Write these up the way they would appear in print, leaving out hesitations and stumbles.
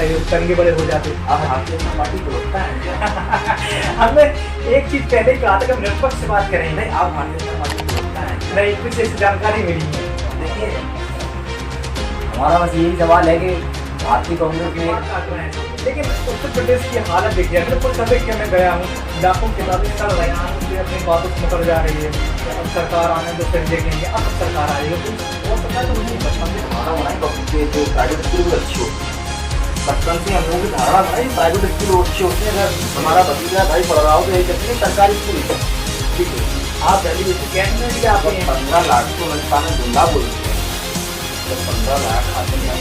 सहयोग करेंगे, बड़े हो जाते। आप भारतीय जनता पार्टी को रोकता है? हमने एक चीज पहले कहा था कि हम निष्पक्ष से बात करेंगे। नहीं, आप भारतीय जनता पार्टी को रोकता है? नहीं, कुछ ऐसी जानकारी मिली है। देखिए, हमारा बस यही सवाल है कि भारतीय कांग्रेस में लेकिन उत्तर प्रदेश की हालत देखिए, मैं कुछ समय के मैं गया हूँ, लाखों किताबें चल रही हैं, मुझे अपनी बातों से मुकर जा रही है। अब सरकार आने तो फिर देखेंगे, अब सरकार आ रही है तो वो पता तो मुझे बचपन से धारणा बनाई जो प्राइवेट स्कूल भी अच्छी होती है। बचपन से हम लोगों की धारणा बनाई प्राइवेट स्कूल अच्छी होती है। अगर हमारा भतीजा भाई पढ़ रहा हो तो यही कहते हैं सरकारी स्कूल ठीक है। आप पहले जैसे कहते हैं कि आप 15 लाख को हिंदुस्तान में दुल्ला बोलते हैं। जब 15 लाख आते हैं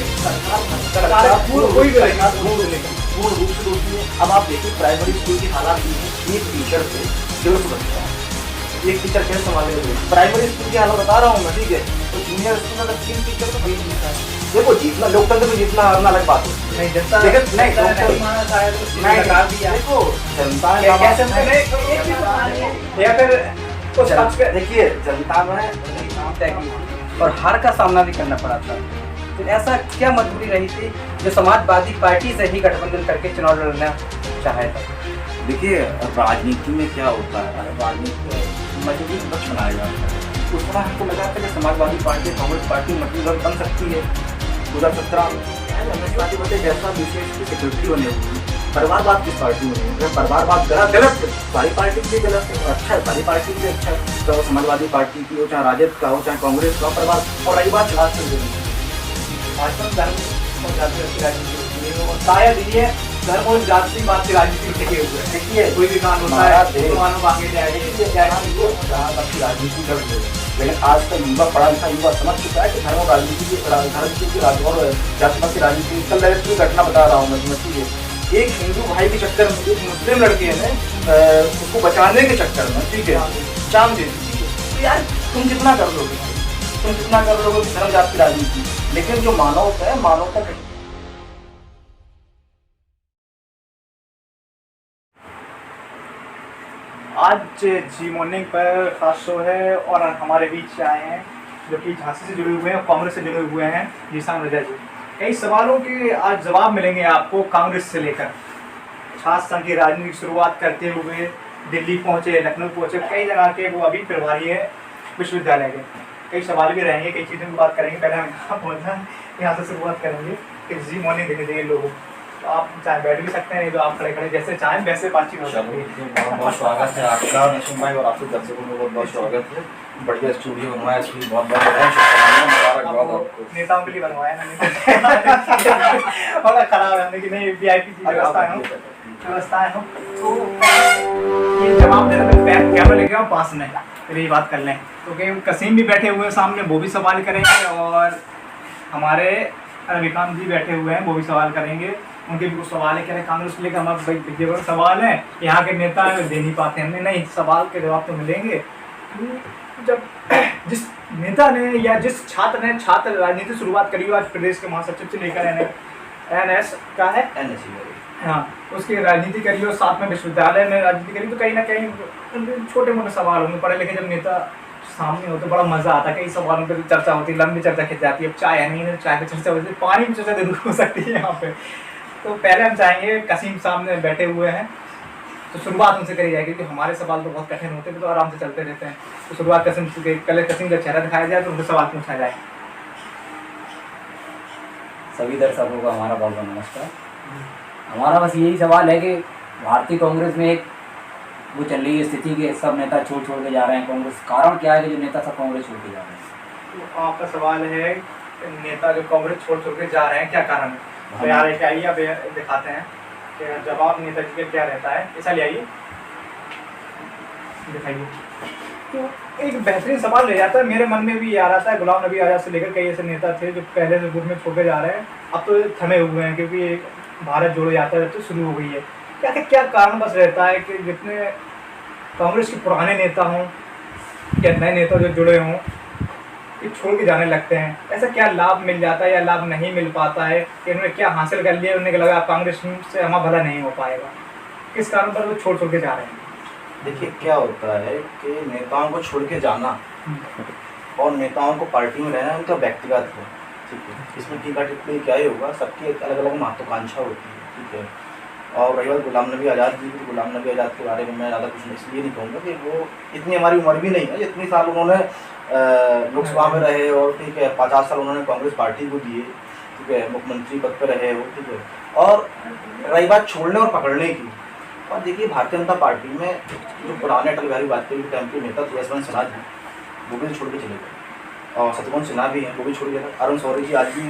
सरकार पूर्ण रूप से होती है। अब आप देखिए प्राइमरी स्कूल की हालात भी है, एक टीचर से 150 बच्चा, एक टीचर कैसे संभालेगा? प्राइमरी स्कूल की हालत बता रहा हूँ मैं, ठीक है। तो जूनियर स्कूल में 3 टीचर तो नहीं मिलता है। देखो जीतना लोकतंत्र में जीतना हारना अलग बात है। नहीं जनता नहीं देखो जनता या फिर देखिए जनता में तय की और हार का सामना भी करना पड़ा था। तो ऐसा क्या मजबूरी रही थी जो समाजवादी पार्टी से ही गठबंधन करके चुनाव लड़ना चाहे था? देखिए राजनीति में क्या होता है, राजनीति मजबूरी पक्ष बनाया जाता है। उस समय हमको लगा था कि समाजवादी पार्टी कांग्रेस पार्टी मतलब बन सकती है। 2017 में समाजवादी पार्टी बने जैसा विशेष की सेक्रेटरी बने हुए परिवारवाद किस पार्टी में है? परिवारवाद गलत है, सारी पार्टी के लिए गलत है, अच्छा है सारी पार्टी के लिए अच्छा है। तो समाजवादी पार्टी की हो, चाहे राजद का हो, चाहे कांग्रेस का हो, परिवार। और रही बात चुनाव से भाजपा धर्म और जाति की राजनीति होती है और शायद ये धर्म और जाति की बात की राजनीति टिके हुए हैं। देखिए कोई भी कानून होता है मुसलमानों को आगे राजनीति कर रहे हैं। लेकिन आज का युवा पढ़ा लिखा युवा समझ चुका है कि धर्म और राजनीति की और जातिवाद की राजनीति कल की घटना बता रहा हूँ मैं समझिए। एक हिंदू भाई के चक्कर में एक मुस्लिम लड़के ने उसको बचाने के चक्कर में, ठीक है, जान दे दी। तो यार तुम कितना कर लोगे, तुम कितना कर लोगे धर्म जाति की राजनीति। लेकिन जो मानवता है, मानवता नहीं। आज जी मॉर्निंग पर खास शो है और हमारे बीच आए हैं जो कि झांसी से जुड़े हुए हैं, कांग्रेस से जुड़े हुए हैं, जीशान रजा जी। कई सवालों के आज जवाब मिलेंगे आपको कांग्रेस से लेकर। छात्र संघ की राजनीति की शुरुआत करते हुए दिल्ली पहुंचे, लखनऊ पहुंचे, कई जगह के वो अभी प्रभारी है विश्वविद्यालय के। कई सवाल भी रहेंगे, कई चीज़ों की बात करेंगे। पहले हम यहाँ पहुँचा, यहाँ से शुरुआत करेंगे कि जी मॉर्निंग देने देंगे लोगों को। तो आप चाहे बैठ भी सकते हैं, नहीं तो आप खड़े खड़े जैसे चाहें वैसे बातचीत हो सकती है। बहुत बहुत स्वागत है आपका नशीम भाई और आपके दर्शकों को बहुत बहुत स्वागत है। बढ़िया स्टूडियो बनवाया, इसके लिए बहुत नेताओं के लिए बनवाया ना और खराब है कि नहीं VIP की व्यवस्थाएं हो। तो ये जवाब देने में कैमरा लेके आओ पास में, फिर ये बात कर लें। क्योंकि कसीम भी बैठे हुए हैं सामने, वो भी सवाल करेंगे और हमारे रविकांत जी बैठे हुए हैं, वो भी सवाल करेंगे। उनके भी कुछ सवाल है, कह रहे कांग्रेस को लेकर हमारे भाई सवाल है, यहाँ के नेता दे नहीं पाते हमने। नहीं, सवाल के जवाब तो मिलेंगे। जब जिस नेता ने या जिस छात्र ने छात्र राजनीति शुरुआत करी हो, आज प्रदेश के महासचिव से लेकर NS का है हाँ, उसकी राजनीति करी हो, साथ में विश्वविद्यालय में राजनीति करी, तो कहीं ना कहीं छोटे मोटे सवाल होंगे। पढ़े लिखे जब नेता सामने हो तो बड़ा मजा आता है। कई सवालों पर चर्चा होती है, लंबी चर्चा खिंच जाती है। अब चाय है नहीं, चाय पर चर्चा होती है, पानी में चर्चा जरूर हो सकती है यहाँ पे। तो पहले हम चाहेंगे, कसीम सामने बैठे हुए हैं तो शुरुआत उनसे करी जाएगी, क्योंकि हमारे सवाल तो बहुत कठिन होते हैं तो आराम से चलते रहते हैं। तो शुरुआत कसीम से, पहले कसीम का चेहरा दिखाया जाए तो उनसे सवाल पूछा जाए। सभी दर्शकों को हमारा बहुत बहुत नमस्कार। हमारा बस यही सवाल है कि भारतीय कांग्रेस में एक वो चल रही है स्थिति के सब नेता छोड़ के जा रहे हैं कांग्रेस। कारण क्या है कि जो नेता सब कांग्रेस छोड़ के जा रहे हैं? तो आपका सवाल है नेता जो कांग्रेस छोड़ के जा रहे हैं, क्या कारण है? तो यार एक आइए अब दिखाते हैं कि जवाब नेताजी का क्या रहता है। ऐसा ले आइए, दिखाइए। तो एक बेहतरीन सवाल ले जाता है, मेरे मन में भी आ रहा था। गुलाम नबी आज़ाद से लेकर कई ऐसे नेता थे जो पहले से गुट में छोड़ के जा रहे हैं, अब तो थमे हुए हैं क्योंकि भारत जोड़ो यात्रा तो शुरू हो गई है। क्या कारण बस रहता है कि जितने कांग्रेस के पुराने नेता हों या नए नेता जो जुड़े हों, ये छोड़ के जाने लगते हैं? ऐसा क्या लाभ मिल जाता है या लाभ नहीं मिल पाता है कि उन्होंने क्या हासिल कर लिया, उन्हें लगा कांग्रेस से हमारा भला नहीं हो पाएगा? किस कारण पर वो छोड़ के जा रहे हैं? देखिए क्या होता है कि नेताओं को छोड़ के जाना और नेताओं को पार्टी में रहना उनका व्यक्तिगत है, ठीक है, इसमें टीका टिप्पणी क्या ही होगा, सबकी एक अलग अलग महत्वाकांक्षा होती है, ठीक है। और रही बात गुलाम नबी आज़ाद जी की, तो गुलाम नबी आज़ाद के बारे में मैं ज़्यादा कुछ इसलिए नहीं कहूँगा कि वो इतनी हमारी उम्र भी नहीं है, जितनी साल उन्होंने लोकसभा में रहे, और ठीक है 50 साल उन्होंने कांग्रेस पार्टी को दिए, ठीक है, मुख्यमंत्री पद पर रहे हो, ठीक है। और रही बात छोड़ने और पकड़ने की, और देखिए भारतीय जनता पार्टी में जो पुराने अटल बिहारी वाजपेयी के टाइम के नेता थे यशवंत सिन्हा जी, वो भी छोड़ के चले गए, और शत्रुघ्न सिन्हा भी हैं, वो भी छोड़ गए। अरुण शौरी जी आज भी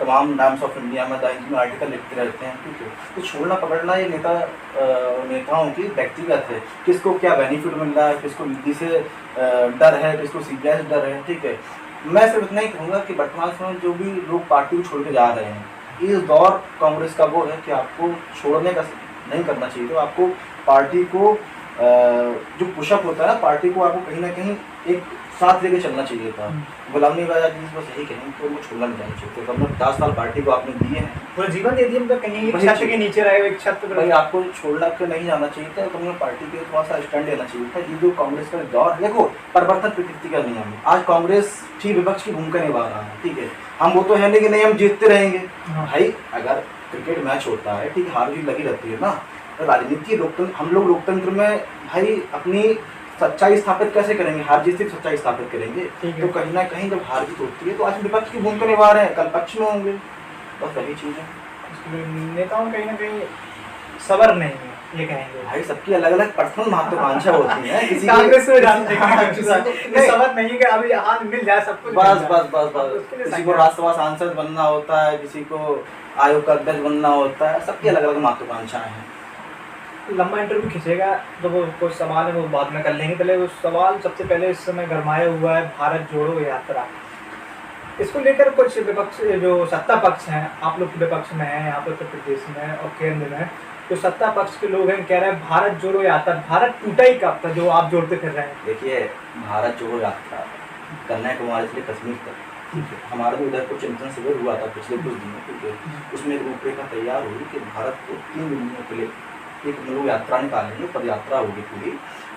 तमाम टाइम्स ऑफ इंडिया में, द हिंदू में आर्टिकल लिखते रहते हैं, ठीक है। तो छोड़ना पकड़ना ये नेताओं की व्यक्तिगत है, किसको क्या बेनिफिट मिल रहा है, किसको नीति से डर है, किसको सीबीआई से डर है, ठीक है। मैं सिर्फ इतना ही कहूँगा कि वर्तमान समय में जो भी लोग पार्टी को छोड़ के जा रहे हैं, इस दौर कांग्रेस का वो है कि आपको छोड़ने का नहीं करना चाहिए, तो आपको पार्टी को जो पुशअप होता है ना, पार्टी को आपको कहीं ना कहीं एक साथ लेके चलना चाहिए था। गुलाम नबी आज़ाद जी बस यही कहें तो वो छोड़ना नहीं चाहिए, तो हमने 50 साल पार्टी को आपने दिए हैं, पूरा जीवन दे दिया, मतलब कहीं एक छत के नीचे रहे, एक छत पर भाई आपको छोड़ना के नहीं जाना चाहिए था, तो हमें पार्टी के थोड़ा सा स्टैंड लेना चाहिए था। ये जो कांग्रेस का दौर, देखो परिवर्तन प्रकृति का नियम है, आज कांग्रेस ठीक विपक्ष की भूमिका निभा रहा है, ठीक है। हम वो तो है नहीं कि नहीं हम जीतते रहेंगे, भाई अगर क्रिकेट मैच होता है, ठीक, हार जीत लगी रहती है ना, राजनीति लोकतंत्र, हम लोग लोकतंत्र में भाई अपनी सच्चाई स्थापित कैसे करेंगे, हार जीत से सच्चाई स्थापित करेंगे, तो कहीं ना कहीं जब हार जीत होती है तो आज विपक्ष की भूमिका निभा रहे हैं, कल पक्ष में होंगे, बस वही चीज़ है। नेताओं कहीं ना कहीं सबर नहीं है, ये कहेंगे भाई सबकी अलग अलग पर्सनल महत्वाकांक्षा होती है, किसी कांग्रेस में जानते हैं नहीं। सबर नहीं है कि अभी हाथ मिल जाए सब कुछ, बस बस बस बस किसी को राज्यसभा सांसद बनना होता है, किसी को आयोग का अध्यक्ष बनना होता है, सबकी अलग अलग महत्वाकांक्षाएं हैं। लंबा इंटरव्यू खींचेगा तो वो कुछ सवाल है वो बाद में कर लेंगे, पहले वो सवाल सबसे पहले इस समय गरमाया हुआ है भारत जोड़ो यात्रा, इसको लेकर कुछ विपक्ष जो सत्ता पक्ष हैं, आप लोग विपक्ष में हैं यहाँ पर उत्तर प्रदेश में और केंद्र में, जो सत्ता पक्ष के लोग हैं कह रहे हैं भारत जोड़ो यात्रा, भारत टूटा ही कब था जो आप जोड़ते फिर रहे हैं। देखिए भारत जोड़ो यात्रा कन्याकुमारी से कश्मीर तक, ठीक है, हमारा भी उधर कुछ चिंतन शिविर हुआ था पिछले कुछ दिनों, ठीक है, उसमें एक रूपरेखा तैयार हुई कि भारत को 3 महीनों के लिए एक लोग यात्रा निकालेंगे, पद यात्रा होगी पूरी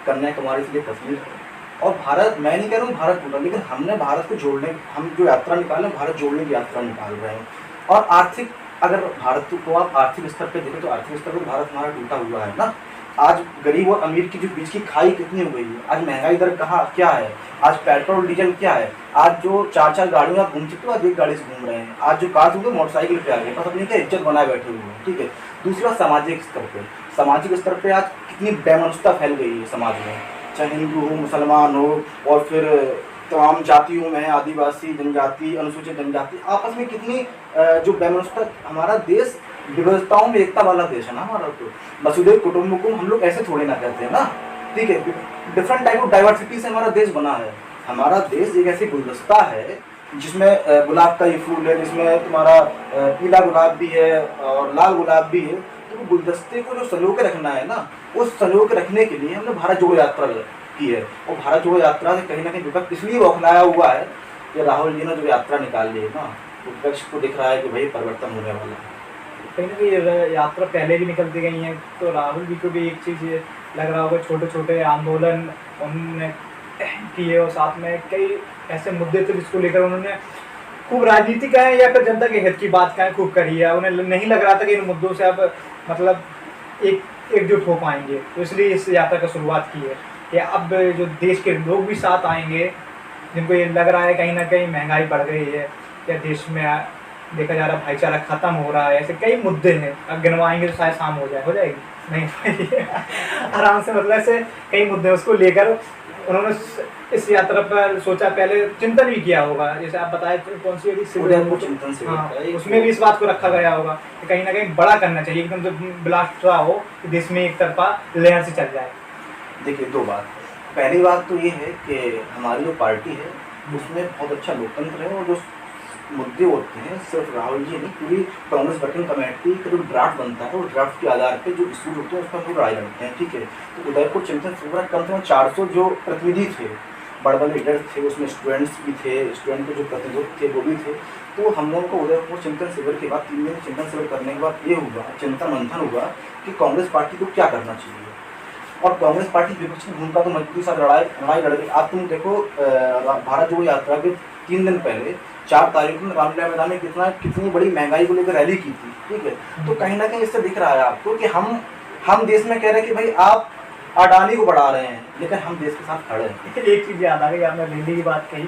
कन्याकुमारी से कश्मीर तक। और भारत, मैं नहीं कह रहा हूँ भारत टूटा, लेकिन हमने भारत को जोड़ने, हम जो यात्रा निकालें भारत जोड़ने की यात्रा निकाल रहे हैं। और आर्थिक, अगर भारत को आप आर्थिक स्तर पे देखें तो आर्थिक स्तर पर भारत हमारा टूटा हुआ है ना। आज गरीब और अमीर की जो बीच की खाई कितनी हो गई है, आज महंगाई दर कहाँ क्या है, आज पेट्रोल डीजल क्या है, आज जो 4-4 गाड़ियों आप घूम सकते हो आज एक गाड़ी से घूम रहे हैं, आज जो कार होंगे मोटरसाइकिल पे आ गए, बस अपनी क्या इज्जत बनाए बैठे हुए हैं, ठीक है। दूसरा सामाजिक स्तर पे आज कितनी बेमनुष्यता फैल गई है समाज में, चाहे हिंदू हो, मुसलमान हो, और फिर तमाम जातियों में आदिवासी जनजाति, अनुसूचित जनजाति, आपस में कितनी जो बेमनुष्यता, हमारा देश विविधताओं में एकता वाला देश है ना हमारा, तो वसुधैव कुटुंबकम हम लोग ऐसे थोड़े ना कहते हैं ना, ठीक है, डिफरेंट टाइप ऑफ डाइवर्सिटी से हमारा देश बना है। हमारा देश एक ऐसी गुलदस्ता है जिसमें गुलाब का ये फूल है, जिसमें तुम्हारा पीला गुलाब भी है और लाल गुलाब भी है, तो गुलदस्ते को जो संजो के रखना है ना, उस संजो के रखने के लिए हमने भारत जोड़ो यात्रा की है। और भारत जोड़ो यात्रा से कहीं ना कहीं विपक्ष इसलिए बौखलाया हुआ है कि राहुल जी ने जो यात्रा निकाल ली है ना, विपक्ष को दिख रहा है कि भाई परिवर्तन होने वाला है। कहीं ना कहीं यात्रा पहले भी निकलती गई हैं, तो राहुल जी को भी एक चीज़ लग रहा होगा, छोटे छोटे आंदोलन उन्होंने किए और साथ में कई ऐसे मुद्दे थे जिसको लेकर उन्होंने खूब राजनीति कहें या फिर जनता के हित की बात कहें खूब करी है। उन्हें नहीं लग रहा था कि इन मुद्दों से अब मतलब एकजुट हो पाएंगे, तो इसलिए इस यात्रा की शुरुआत की है कि अब जो देश के लोग भी साथ आएंगे, जिनको ये लग रहा है कहीं ना कहीं महंगाई बढ़ गई है या देश में देखा जा रहा है भाईचारा खत्म हो रहा है, ऐसे कई मुद्दे हैं, अब गिनवाएंगे तो शायद शाम हो जाएगी नहीं आराम से, मतलब ऐसे कई मुद्दे उसको लेकर उन्होंने इस यात्रा पर सोचा, पहले चिंतन भी किया होगा, जैसे आप बताए कौन सी चिंतन से उसमें भी इस बात को रखा गया होगा कि कहीं ना कहीं बड़ा करना चाहिए, एकदम से ब्लास्ट रहा हो कि देश में एक तरफा लहर से चल जाए। देखिए 2 बात, पहली बात तो ये है कि हमारी जो पार्टी है उसमें बहुत अच्छा लोकतंत्र है, और जो मुद्दे होते हैं सिर्फ राहुल जी नहीं, पूरी कांग्रेस वर्किंग कमेटी का जो ड्राफ्ट बनता है, वो ड्राफ्ट के आधार पे जो इशूज होते हैं उस पर हम लोग राय करते हैं, ठीक है। तो उदयपुर चिंतन शिविर कम से कम 400 जो प्रतिनिधि थे, बड़े बड़े लीडर्स थे, उसमें स्टूडेंट्स भी थे, स्टूडेंट के जो प्रतिनिधि थे वो भी थे। तो हम लोगों को उदयपुर चिंतन शिविर के बाद 3 दिन चिंतन शिविर करने के बाद ये हुआ, चिंतन मंथन हुआ कि कांग्रेस पार्टी को क्या करना चाहिए, और कांग्रेस पार्टी विपक्ष की भूमिका तो मजबूती साथ लड़ाई लड़ गई। आप तुम देखो भारत जोड़ो यात्रा के 3 दिन पहले 4 तारीख में रामलीला मैदान में कितनी बड़ी महंगाई को लेकर रैली की थी, ठीक है। तो कहीं ना कहीं इससे दिख रहा है आपको कि हम देश में कह रहे हैं कि भाई आप अडानी को बढ़ा रहे हैं, लेकिन हम देश के साथ खड़े हैं। एक चीज़ याद आ गई, आपने रैली की बात कही,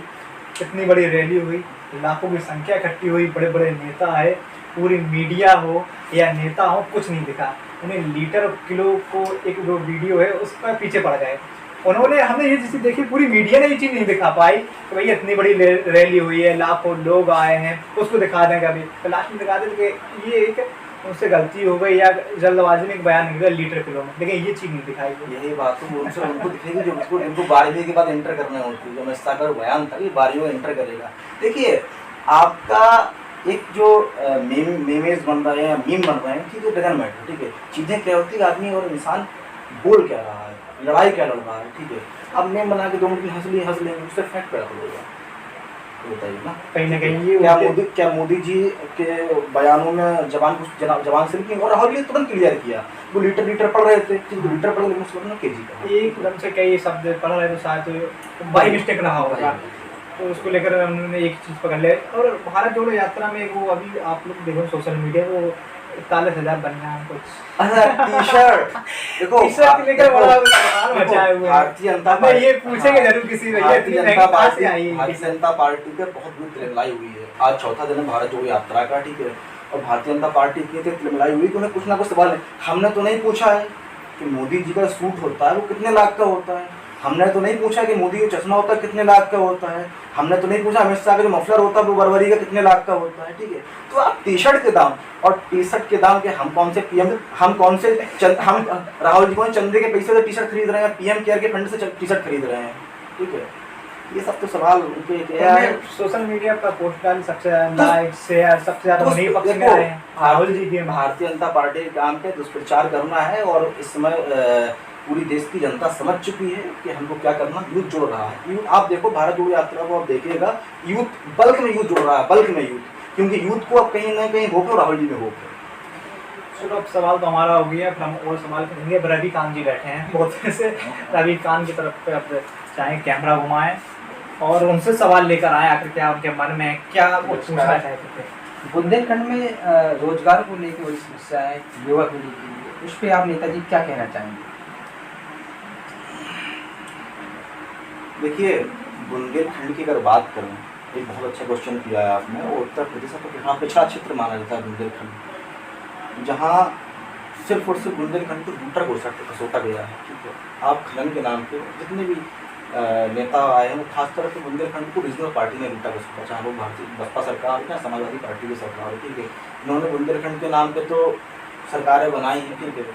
कितनी बड़ी रैली हुई, लाखों की संख्या इकट्ठी हुई, बड़े बड़े नेता है, पूरी मीडिया हो या नेता हो, कुछ नहीं दिखा उन्हें। लीटर किलो को एक जो वीडियो है उस पर पीछे पड़ गए उन्होंने। हमने ये चीज़ देखी, पूरी मीडिया ने ये चीज़ नहीं दिखा पाई कि भाई इतनी बड़ी रैली हुई है, लाखों लोग आए हैं, उसको दिखा दें कभी, तो लास्ट में दिखा दें कि ये एक उनसे गलती हो गई या जल्दबाजी में एक बयान निकला लीटर किलो में, लेकिन ये चीज़ नहीं दिखाई गई। यही बात तो उनसे उनको दिखेगी जो उनको 12वीं के बाद इंटर करना होती है। जो मिस्ता का बयान था कि 12वीं में इंटर करेगा। देखिए आपका एक जो मीमेज बन रहा है या मीम बन रहे हैं, ठीक है, डजंट मैटर, ठीक है। चीज़ें क्या होती है, आदमी और इंसान बोल क्या रहा है, लड़ाई क्या लड़ रहा है, ठीक है। अब मेम बना के 2 मिनट हंस लेंगे, उससे फैक्ट पैदा होगा, बताइए ना। कहीं ना कहीं क्या मोदी जी के बयानों में जवान से की, और राहुल जी तुरंत क्लियर किया, वो लीटर पढ़ रहे थे, लीटर पढ़ लेकिन उसको केजी का एकदम से कई शब्द पढ़ रहे तो शायद बाई मिस्टेक रहा होगा, तो उसको लेकर उन्होंने एक चीज़ पकड़ लिया। और भारत जोड़ो यात्रा में वो अभी आप लोग देखो सोशल मीडिया वो 41,000 बनिया कुछ टी-शर्ट देखो, टी-शर्ट लेकर बड़ा बवाल मचाए हुए हैं। भारतीय जनता अब ये पूछेंगे जरूर किसी भैया भारतीय जनता पार्टी पे बहुत बुरी तिलमिलाई हुई है। आज चौथा दिन है भारत जोड़ो यात्रा का, ठीक है, और भारतीय जनता पार्टी इतनी तिलमिलाई हुई कि उन्हें कुछ ना कुछ सवाल है। हमने तो नहीं पूछा है कि मोदी जी का सूट होता है वो कितने लाख का होता है, हमने तो नहीं पूछा कि मोदी का चश्मा होता है कितने लाख का होता है, हमने तो नहीं पूछा अमित शाह का जो मफलर होता है वो बरबरी का कितने लाख का होता है, ठीक है। तो आप टी-शर्ट के दाम और टी-शर्ट के दाम के हम कौन से पीएम, हम राहुल जी कौन चंदे के पैसे से टी-शर्ट खरीद रहे हैं, पीएम केयर के फंड से टी-शर्ट खरीद रहे हैं, ठीक है। ये सब तो सवाल उनके क्या है। सोशल मीडिया पर पोस्ट डाल सबसे लाइक शेयर सबसे ज्यादा उन्हीं पक्ष में आए हैं, राहुल जी के। भारतीय जनता पार्टी के काम पे दुष्प्रचार करना है, और इस समय पूरी देश की जनता समझ चुकी है कि हमको क्या करना। यूथ जोड़ रहा है, यूथ आप देखो भारत जोड़ो यात्रा को आप देखिएगा, यूथ बल्क में यूथ जोड़ रहा है, बल्क में यूथ, क्योंकि यूथ को अब कहीं ना कहीं होप है, राहुल जी में होप है। चलो अब सवाल तो हमारा हो गया, फिर हम और सवाल करेंगे। अब रवि कांत जी बैठे हैं बहुत से, रवि कांत की तरफ पे अब चाहे कैमरा घुमाएं और उनसे सवाल लेकर आए, आखिर क्या उनके मन में क्या वो पूछना चाहते थे। बुंदेलखंड में रोजगार को लेकर बड़ी समस्या है युवा पीढ़ी के लिए, उस पर आप नेताजी क्या कहना चाहेंगे? देखिए बुंदेलखंड की अगर बात करें, एक बहुत अच्छा क्वेश्चन किया है आपने। और उत्तर प्रदेश का यहाँ पिछड़ा क्षेत्र माना जाता है बुंदेलखंड, जहाँ सिर्फ और सिर्फ बुंदेलखंड को दूसरा घोषा गया है, ठीक है। आप खनन के नाम पे जितने भी नेता आए हैं वो खासतौर पर बुंदेलखंड को रीजनल पार्टी ने लूटा घोषा, चाहे वो भारतीय बसपा सरकार हो या समाजवादी पार्टी की सरकार हो, ठीक है। इन्होंने बुंदेलखंड के नाम पे तो सरकारें बनाई हैं, ठीक है,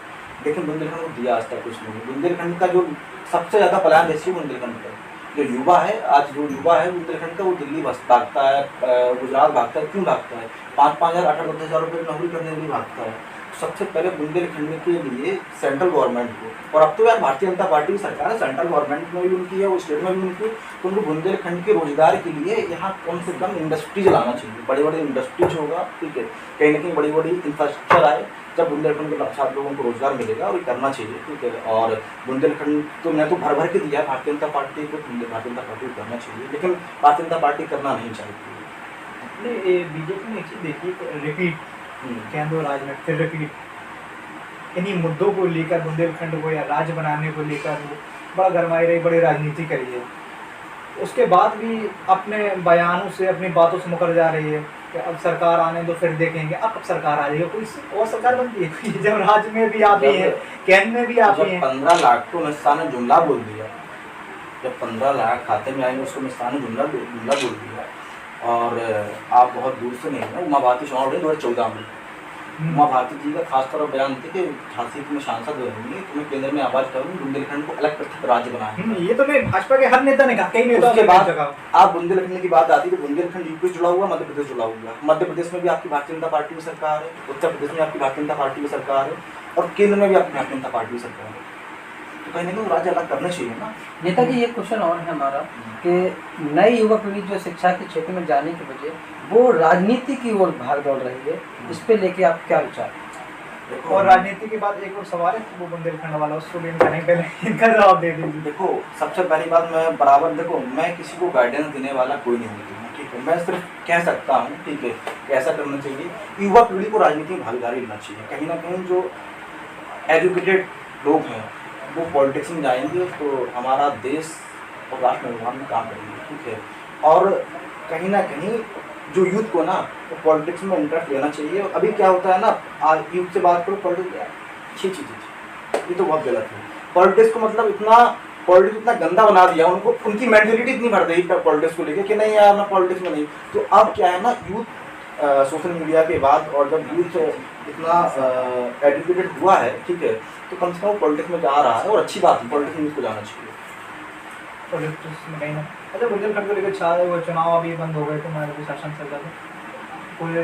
लेकिन बुंदेलखंड को दिया आज तक कुछ नहीं। बुंदेलखंड का जो सबसे ज़्यादा पलायन ऐसी बुंदेलखंड का जो युवा है, आज जो युवा है बुंदेलखंड का वो दिल्ली भागता है, गुजरात भागता है। क्यों भागता है? 5-5 हज़ार 8-10 हज़ार रुपये नौकरी करने के लिए भागता है। सबसे पहले बुंदेलखंड के लिए सेंट्रल गवर्नमेंट को, और अब तो यार भारतीय जनता पार्टी की सरकार है, सेंट्रल गवर्नमेंट में भी उनकी है, वो स्टेट में भी उनकी, तो उनको बुंदेलखंड के रोजगार के लिए यहाँ कम से कम इंडस्ट्रीज लाना चाहिए, बड़े बड़े इंडस्ट्रीज होगा, ठीक है, कहीं ना कहीं बड़ी बड़ी इंफ्रास्ट्रक्चर आए, जब बुंदेलखंड के छात्र लोगों को रोजगार मिलेगा, और ये करना चाहिए, ठीक है। और बुंदेलखंड तो मैं तो भर के दिया भारतीय जनता पार्टी को, भारतीय जनता पार्टी को करना चाहिए, लेकिन भारतीय जनता पार्टी करना नहीं चाहती। बीजेपी ने एक चीज़ देखी, रिपीट केंद्र राज में फिर रिपीट, इन्हीं मुद्दों को लेकर बुंदेलखंड को या राज्य बनाने को लेकर बड़ा गरमाई रही, बड़ी राजनीति करी है। उसके बाद भी अपने बयानों से, अपनी बातों से मुकर जा रही है कि अब सरकार आने दो फिर देखेंगे। अब सरकार आ जाएगी, कोई और सरकार बनती है जब राज्य में भी आप ही हैं, केंद्र में भी आप ही हैं। 15 लाख को मिस्ता ने जुमला बोल दिया, जब 15 लाख खाते में आएंगे उसको मिस्ता ने जुमला बोल दिया। और आप बहुत दूर से नहीं है, उमा भारती चुनाव लड़ी 2014 में, उमा भारती जी का खासतौर पर बयान थे कि झांसी में सांसद होंगे, तुम्हें केंद्र में आवाज करूँगी, बुंदेलखंड को अलग पृथक राज्य बनाएंगे। ये तो मैं भाजपा के हर नेता ने कहा, कई नेता के बाद आप बुंदेलखंड की बात आती है तो बुंदेलखंड यूपी जुड़ा हुआ, मध्य प्रदेश जुड़ा हुआ। मध्य प्रदेश में भी आपकी भारतीय जनता पार्टी की सरकार है, उत्तर प्रदेश में आपकी भारतीय जनता पार्टी की सरकार है, और केंद्र में भी आपकी भारतीय जनता पार्टी की सरकार है। तो कहीं ना कहीं राज्य अलग करना चाहिए ना। नेताजी एक क्वेश्चन और है हमारा कि नई युवा पीढ़ी जो शिक्षा के क्षेत्र में जाने की वजह वो राजनीति की ओर भाग दौड़ रही है, इस पे लेके आप क्या विचार? देखो और राजनीति के बाद एक और सवाल है वो बुंदेलखंड वाला, उसको भी इनका नहीं, पहले इनका जवाब दे दीजिए। देखो सबसे पहली बात, मैं बराबर, देखो मैं किसी को गाइडेंस देने वाला कोई नहीं होती हूँ, ठीक है। मैं सिर्फ कह सकता हूँ, ठीक है, कैसा करना चाहिए। युवा पीढ़ी को राजनीति में भागीदारी लेना चाहिए। कहीं ना कहीं जो एजुकेटेड लोग हैं वो पॉलिटिक्स में जाएंगे तो हमारा देश और राष्ट्र निर्माण में काम करेंगे, ठीक है। और कहीं ना कहीं जो यूथ को ना वो पॉलिटिक्स में इंटरेस्ट लेना चाहिए। अभी क्या होता है ना, आज यूथ से बात करो पॉलिटिक्स, अच्छी चीज़, ये तो बहुत गलत है। पॉलिटिक्स को मतलब पॉलिटिक्स इतना गंदा बना दिया उनको, उनकी मेंटलिटी इतनी बढ़ गई पॉलिटिक्स को लेकर कि नहीं यार मैं पॉलिटिक्स में नहीं। तो अब क्या है ना, यूथ सोशल मीडिया के बाद और जब यूथ इतना एजुकेटेड हुआ है, ठीक है, तो कम से कम पॉलिटिक्स में जा रहा है और अच्छी बात है, पॉलिटिक्स में यूथ को जाना चाहिए। पॉलिटिक्स में कहीं ना, अच्छा बुंदेलखंड को लेकर वो चुनाव अभी बंद हो गए तो हमारे शासन चल रहा था, कोई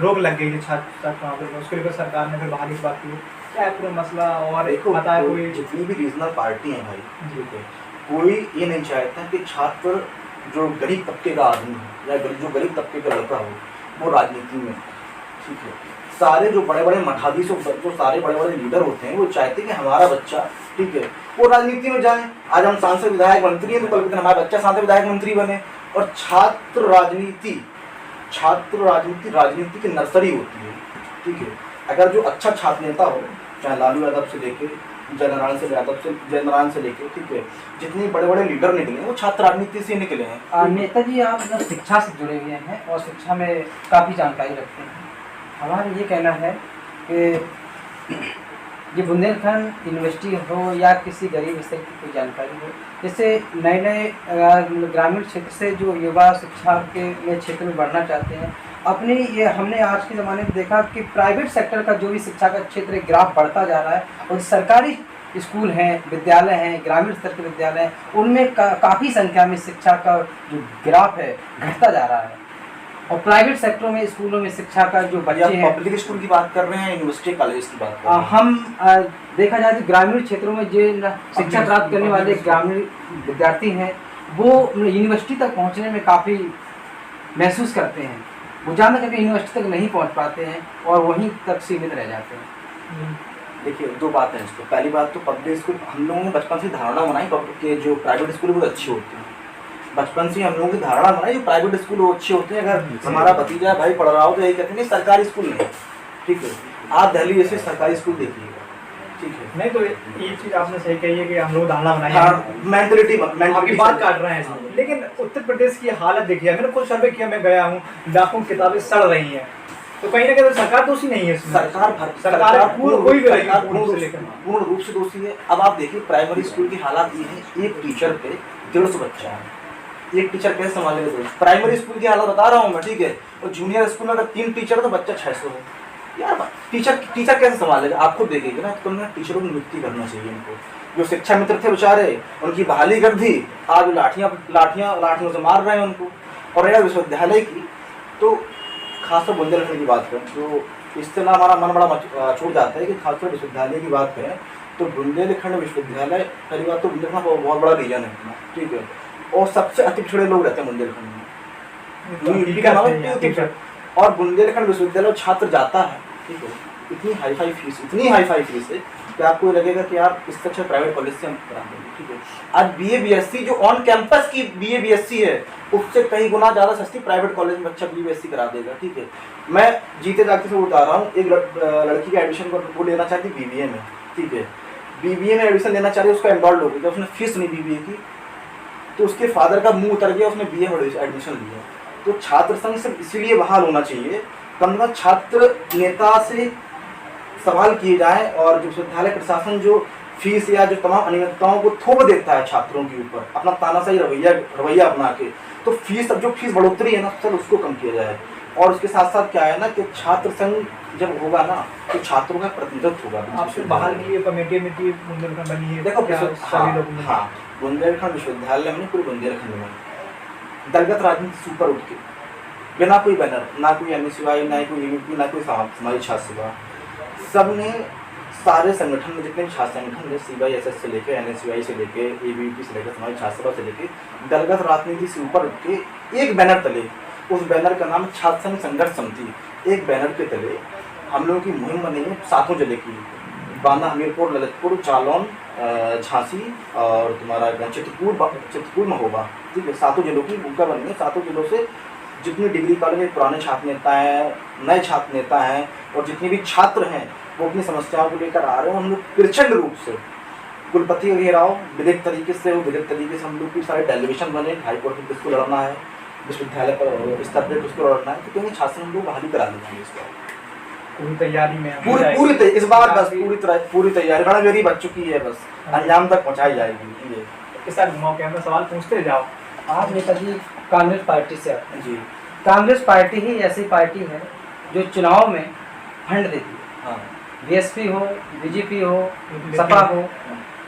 रोक लग गई थी छात्र चुनाव पर, उसको लेकर सरकार ने फिर बहाली की बात की, क्या है पूरा मसला? और देखो बताया कोई जितनी भी रीजनल पार्टी है भाई, ठीक है, कोई ये नहीं चाहता कि छात्र जो गरीब तबके का आदमी है या जो गरीब तबके का लड़का हो वो राजनीति में, ठीक है। सारे जो बड़े बड़े मठाधीश, जो सारे बड़े बड़े लीडर होते हैं वो चाहते हैं कि हमारा बच्चा, ठीक है, वो राजनीति में जाए। आज हम सांसद विधायक मंत्री हैं तो कल के दिन हमारा बच्चा सांसद विधायक मंत्री बने। और छात्र राजनीति राजनीति की नर्सरी होती है, ठीक है। अगर जो अच्छा छात्र नेता हो, चाहे लालू यादव से लेके जयनारायण से लेके, ठीक है, जितने बड़े बड़े लीडर निकले हैं वो छात्र राजनीति से निकले हैं। नेताजी आप शिक्षा से जुड़े हुए हैं और शिक्षा में काफ़ी जानकारी रखते हैं। हमारा ये कहना है कि ये बुंदेलखंड यूनिवर्सिटी हो या किसी गरीब स्तर की कोई जानकारी हो, जैसे नए ग्रामीण क्षेत्र से जो युवा शिक्षा के क्षेत्र में बढ़ना चाहते हैं, अपनी ये हमने आज के ज़माने में देखा कि प्राइवेट सेक्टर का जो भी शिक्षा का क्षेत्र है ग्राफ बढ़ता जा रहा है, और सरकारी स्कूल हैं, विद्यालय हैं, ग्रामीण स्तर के विद्यालय हैं, उनमें काफ़ी संख्या में शिक्षा का जो ग्राफ है घटता जा रहा है। और प्राइवेट सेक्टरों में स्कूलों में शिक्षा का जो बच्चे हैं, पब्लिक स्कूल की बात कर रहे हैं, यूनिवर्सिटी कॉलेज की बात कर रहे हैं। हम देखा जाए तो ग्रामीण क्षेत्रों में जो शिक्षा प्राप्त करने वाले ग्रामीण विद्यार्थी हैं वो यूनिवर्सिटी तक पहुंचने में काफ़ी महसूस करते हैं, वो ज़्यादा कभी यूनिवर्सिटी तक नहीं पहुंच पाते हैं और वहीं तक सीमित रह जाते हैं। देखिए दो बात है इसको। पहली बात तो पब्लिक स्कूल, हम लोगों ने बचपन से धारणा बनाई के जो प्राइवेट स्कूल बहुत अच्छे होते हैं। बचपन से हम लोगों की धारणा बनाई जो प्राइवेट स्कूल वो अच्छे होते हैं। अगर हमारा भतीजा भाई पढ़ रहा हो तो यही कहते हैं सरकारी स्कूल नहीं, ठीक है। आप दिल्ली जैसे सरकारी स्कूल देखिएगा, ठीक है। नहीं तो ये चीज़ आपने सही कही है कि हम लोग धारणा बनाए, मेंटलिटी आपकी बात काट रहे हैं। लेकिन उत्तर प्रदेश की हालत देखिए, मैंने खुद सर्वे किया, मैं गया हूँ, लाखों किताबें सड़ रही हैं, तो कहीं ना कहीं तो सरकार दोषी नहीं है इसमें। सरकार पूर्ण रूप से दोषी है। अब आप देखिए प्राइमरी स्कूल की हालत ये है, एक टीचर पे 150 बच्चा है, एक टीचर कैसे संभालेगा? प्राइमरी स्कूल की हालत बता रहा हूँ मैं, ठीक है। और जूनियर स्कूल में अगर 3 टीचर है तो बच्चा 600 है यार। टीचर कैसे संभालेगा? आपको देखेगा ना, तो टीचरों को नियुक्ति करना चाहिए इनको। जो शिक्षा मित्र थे बेचारे, उनकी बहाली कर दी, आज लाठियों से मार रहे हैं उनको। और अगर विश्वविद्यालय की तो खासतौर बुंदेलखंड की बात करें तो इससे ना हमारा मन बड़ा छूट जाता है कि खासतौर विश्वविद्यालय की बात करें तो बुंदेलखंड विश्वविद्यालय, पहली बात तो बुंदेलखंड बहुत बड़ा रीजन है, ठीक है। और सबसे अति पिछड़े लोग रहते हैं बुंदेलखंड में। और बुंदेलखंड विश्वविद्यालय छात्र जाता है, ठीक है, इतनी हाई फाई फीस है कि आपको ये लगेगा कि आप इससे अच्छा प्राइवेट कॉलेज से हम करा देंगे, ठीक है। आज BA BSc जो ऑन कैंपस की BA BSc है उससे कई गुना ज़्यादा सस्ती प्राइवेट कॉलेज में बच्चा BA BSc करा देगा, ठीक है। मैं जीते जागते से बता रहा हूँ, एक लड़की का एडमिशन वो लेना चाहती BBA में, ठीक है। BBA में एडमिशन लेना चाह रही है, उसका एनरोल्ड हो गया, उसने फीस नहीं BBA की, तो उसके फादर का मुंह उतर गया, उसने BA में एडमिशन लिया। तो छात्र संघ सिर्फ इसीलिए बहाल होना चाहिए, कम से कम छात्र नेता से सवाल किए जाएं। और जो विश्वविद्यालय प्रशासन जो फीस या जो तमाम अनियमितताओं को थोप देता है छात्रों के ऊपर अपना तानाशाही रवैया अपना के, तो फीस बढ़ोतरी है ना सर उसको कम किया जाए। और उसके साथ साथ क्या है ना कि छात्र संघ जब होगा ना तो छात्रों का प्रतिनिधित्व होगा। आपसे बाहर के लिए कमेटी बुंदेलखंड बनी है, देखो हाँ, बुंदेलखंड विश्वविद्यालय में पूरे बुंदेलखंड में दलगत राजनीति से ऊपर उठ के बिना कोई बैनर, ना कोई NSY, ना कोई UP, ना कोई समाज छात्र सेवा, सब ने सारे संगठन में जितने भी छात्र संगठन है CYSS से लेकर NSY से लेकर ABVP से लेकर समाज छात्र सेवा से लेकर दलगत राजनीति से ऊपर उठ के एक बैनर तले, उस बैनर का नाम छात्र संघ संघर्ष समिति, एक बैनर के तले हम लोगों की मुहिम बनी है सातों जिले की, बांदा, हमीरपुर, ललितपुर, जालौन, झांसी और तुम्हारा चित्रकूट, महोबा, ठीक है, सातों जिलों की भूमिका बनी है। सातों जिलों से जितनी डिग्री कॉलेज में पुराने छात्र नेता हैं, नए छात्र नेता हैं और जितने भी छात्र हैं वो अपनी समस्याओं को लेकर आ रहे हैं। हम लोग प्रचंड रूप से कुलपति का घेराव विधिक तरीके से हम लोग की सारे डेलीगेशन बने, हाईकोर्ट में किसको लड़ना है, विश्वविद्यालय पर स्तर पर किसको लड़ना है, तो कहेंगे छात्र हम लोग बहाली करा लेंगे। इसका पूरी तैयारी में इस बार बस पूरी तैयारी मैडम मेरी बच चुकी है, बस अंजाम तक पहुंचाई जाएगी। इस साल घुमाओ के अंदर सवाल पूछते जाओ। आप नेताजी कांग्रेस पार्टी से आते हैं। जी कांग्रेस पार्टी ही ऐसी पार्टी है जो चुनाव में फंड देती है। हाँ बीएसपी हो, बीजेपी हो, सपा हो,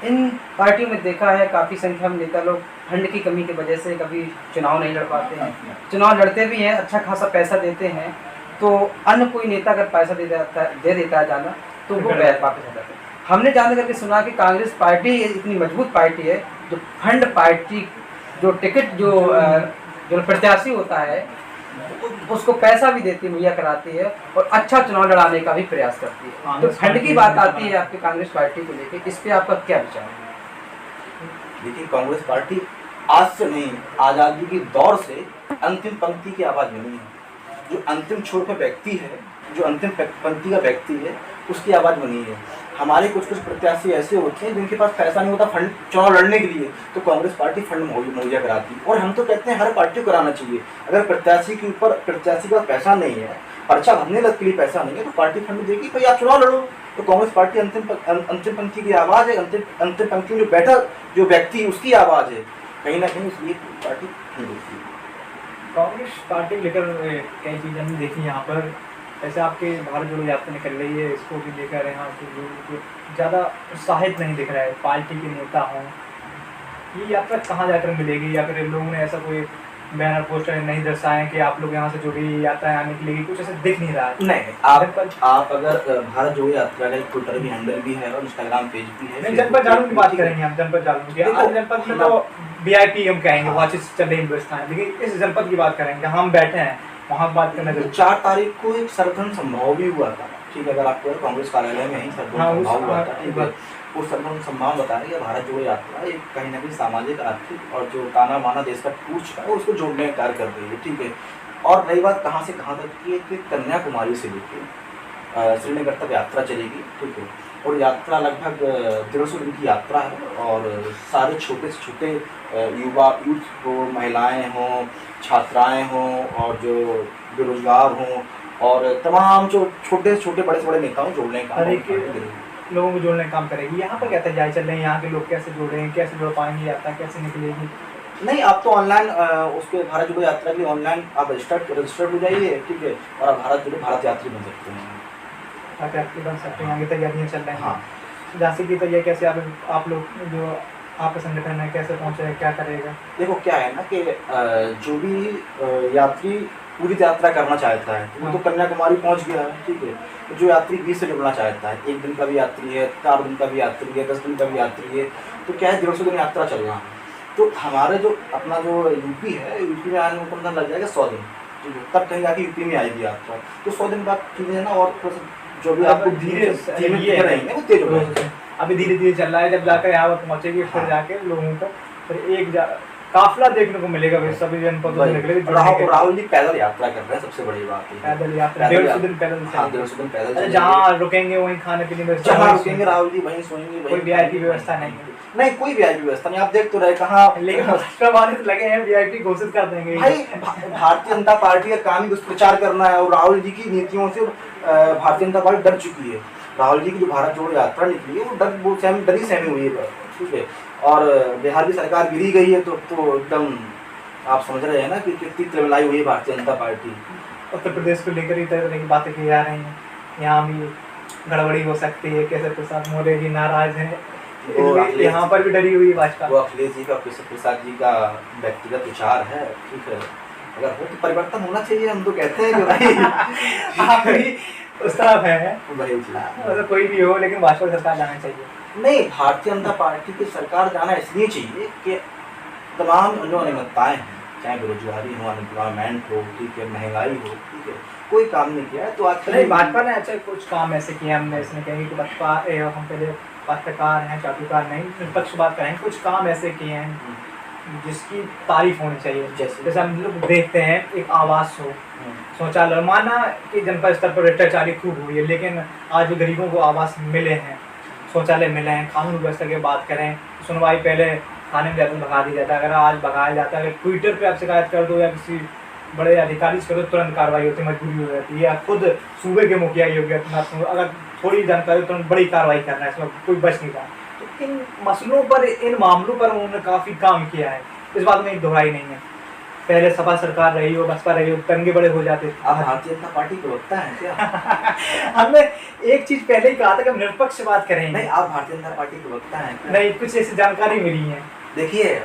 इन पार्टियों में देखा है काफ़ी संख्या में नेता लोग फंड की कमी की वजह से कभी चुनाव नहीं लड़ पाते हैं। चुनाव लड़ते भी हैं, अच्छा खासा पैसा देते हैं, तो अन्य कोई नेता अगर पैसा दे देता है ज़्यादा तो वो वापस आ जाते हैं। हमने जान करके सुना कि कांग्रेस पार्टी इतनी मजबूत पार्टी है जो फंड पार्टी जो टिकट जो प्रत्याशी होता है उसको पैसा भी देती मुहैया कराती है और अच्छा चुनाव लड़ाने का भी प्रयास करती है। तो फंड की बात आती है आपकी कांग्रेस पार्टी को लेकर, इस पे आपका क्या विचार है? देखिए, कांग्रेस पार्टी आज से नहीं, आज़ादी के दौर से अंतिम पंक्ति की आवाज़ बनी है। जो अंतिम छोर पर व्यक्ति है, जो अंतिम पंक्ति का व्यक्ति है, उसकी आवाज़ बनी है। हमारे कुछ प्रत्याशी ऐसे होते हैं जिनके पास पैसा नहीं होता फंड चुनाव लड़ने के लिए, तो कांग्रेस पार्टी फंड मुहैया कराती है। और हम तो कहते हैं हर पार्टी को कराना चाहिए। अगर प्रत्याशी के ऊपर प्रत्याशी का पैसा नहीं है, पर्चा भरने के लिए पैसा नहीं है, तो पार्टी फंड देगी, भाई आप चुनाव लड़ो। तो कांग्रेस पार्टी अंतिम पंक्ति की आवाज़ है, अंतिम पंक्ति में जो बैठा जो व्यक्ति है उसकी आवाज़ है, कहीं ना कहीं इसलिए पार्टी फंड देती है। कांग्रेस पार्टी लेकर कई चीज़ें हमने देखी यहाँ पर। ऐसे आपके भारत जोड़ो यात्रा निकल रही है, इसको भी लेकर यहाँ के लोग ज़्यादा उत्साहित नहीं दिख रहा है, पार्टी के नेता हों। ये यात्रा कहाँ जाकर मिलेगी, या फिर लोगों ने ऐसा कोई बैनर पोस्टर नहीं दर्शाए कि आप लोग यहाँ से जुड़ी यात्राएं आने के लिए, कुछ ऐसा दिख नहीं रहा है। नहीं, आप अगर भारत जोड़ो यात्रा का ट्विटर भी हैंडल भी है और इंस्टाग्राम पेज भी है। नहीं, जनपद जालून की बात करेंगे हम, जनपद जालून की। आज जनपद में तो VIP हम कहेंगे, वहाँ चल रही व्यवस्था है, लेकिन इस जनपद की बात करेंगे, हम बैठे हैं वहाँ बात करना। 4 तारीख को एक सर्वधर्म संभाव भी हुआ था, ठीक है, अगर आपको कांग्रेस कार्यालय में ही सर्वधर्म संभाव हुआ था, ठीक है। उस सर्वधर्म संभाव बताया कि भारत जोड़ो यात्रा एक कहीं ना कहीं सामाजिक, आर्थिक और जो ताना माना देश का टूट चुका है उसको जोड़ने का कार्य कर रही है, ठीक है। और रही बात कहाँ से कहाँ तक की है कि कन्याकुमारी से लेकर श्रीनगर तक यात्रा चलेगी, ठीक है। और यात्रा लगभग 150 दिन की यात्रा है और सारे छोटे से छोटे यूथ हो, महिलाएं हों, छात्राएं हों और जो बेरोजगार हों और तमाम जो छोटे से छोटे बड़े से बड़े नेताओं जोड़ने का लोगों को जोड़ने का काम करेगी। यहाँ पर क्या तैयारी चल रही है, यहाँ के लोग कैसे जोड़े हैं, कैसे जोड़ पाएंगे, यात्रा कैसे निकलेगी? नहीं, आप तो ऑनलाइन उसके भारत जोड़ो यात्रा के लिए ऑनलाइन आप रजिस्टर्ड हो जाइए, ठीक है, और आप भारत यात्री बन सकते हैं, बन सकते हैं। यहाँ की तैयारियाँ चल रही हैं। हाँ, झांसी की तैयारी कैसे आप लोग जो आपका संगठन है कैसे पहुँचे, क्या करेगा? देखो क्या है ना कि जो भी यात्री पूरी यात्रा करना चाहता है वो तो कन्याकुमारी पहुंच गया है, ठीक है। तो जो यात्री 20 से जुड़ना चाहता है, 1 दिन का भी यात्री है, 4 दिन का भी यात्री है, 10 दिन का भी यात्री है, तो क्या है 150 दिन यात्रा चल रहा है। तो हमारे जो अपना जो यूपी है, यूपी में आने में कम लग जाएगा 100 दिन, ठीक है, तब कहीं जाके यूपी में आएगी यात्रा। तो 100 दिन बाद चीज़ें है ना, और जो भी आपको धीरे रहेंगे वो तेज हो जाएंगे। अभी धीरे धीरे चल रहा है, जब जाकर यहाँ पर पहुँचेगी फिर जाके लोगों को फिर एक काफिला देखने को मिलेगा, सभी जनपदों में निकलेंगे। राहुल जी पैदल यात्रा कर रहे हैं, सबसे बड़ी बात है पैदल यात्रा 150 दिन पैदल। हाँ, 150 दिन पैदल। जहाँ रुकेंगे वहीं खाने पीने में, जहाँ रुकेंगे राहुल जी वहीं सोएंगे, कोई VIP व्यवस्था नहीं है। नहीं, कोई VIP व्यवस्था नहीं, आप देख तो रहे कहाँ। लेकिन राष्ट्रवादी तो लगे हैं VIP घोषित कर देंगे भाई। भारतीय जनता पार्टी का काम ही दुष्प्रचार करना है और राहुल जी की नीतियों से भारतीय जनता पार्टी डर चुकी है। राहुल जी की जो भारत जोड़ो यात्रा निकली है वो डरी सहमी हुई है, ठीक है। और बिहार की सरकार गिरी गई है तो एकदम आप समझ रहे हैं ना कि कितनी तिलमिलाई हुई है भारतीय जनता पार्टी। उत्तर प्रदेश को लेकर ही तरह की बातें की जा रही हैं, यहाँ भी गड़बड़ी हो सकती है, केसर प्रसाद मौर्य जी नाराज हैं, यहाँ पर भी डरी हुई है भाजपा। वो अखिलेश जी का, केसर प्रसाद जी का व्यक्तिगत विचार है, ठीक है। अगर हो तो परिवर्तन होना चाहिए, हम तो कहते हैं कि भाई आप भी उस तरफ है, वही कोई भी हो, लेकिन भाजपा सरकार जाना चाहिए। नहीं, भारतीय जनता पार्टी की सरकार जाना इसलिए चाहिए कि तमाम जो अनियमितताएं हैं, चाहे बेरोजगारी हो, अनएम्प्लॉयमेंट हो, ठीक है, महंगाई हो, ठीक है, कोई काम नहीं किया है। तो आज नहीं, भाजपा ने अच्छा कुछ काम ऐसे किए, हमने इसमें कहेंगे कि भाजपा हम पहले पत्रकार हैं, चाटुकार नहीं, निष्पक्ष बात करें, कुछ काम ऐसे किए हैं जिसकी तारीफ होनी चाहिए। जैसे हम लोग देखते हैं एक आवास हो, शौचालय, माना कि जनपद स्तर पर भ्रष्टाचारी खूब हुई है, लेकिन आज भी गरीबों को आवास मिले हैं, शौचालय मिले हैं। कानून व्यवस्था की बात करें, सुनवाई पहले थाने में जाकर भगा दिया जाता है, अगर आज भगाया जाता है, अगर ट्विटर पे आप शिकायत कर दो या किसी बड़े अधिकारी से करो, तुरंत कार्रवाई होती है, मजबूरी हो जाती है, या खुद सूबे के मुखिया ही हो गया, अगर थोड़ी जानकारी हो तुरंत बड़ी कार्रवाई करना है, इसमें कोई बच नहीं रहा। तो इन मसलों पर, इन मामलों पर उन्होंने काफ़ी काम किया है, इस बात में एक दोहराई नहीं है। पहले सपा सरकार रही हो, बसपा रही हो, दंगे बड़े हो जाते थे। आप भारतीय जनता पार्टी के वक्ता हैं क्या? हमने एक चीज पहले ही कहा था कि हम निष्पक्ष बात करेंगे। नहीं, आप भारतीय जनता पार्टी के वक्ता हैं क्या? नहीं, कुछ ऐसी जानकारी मिली है। देखिए,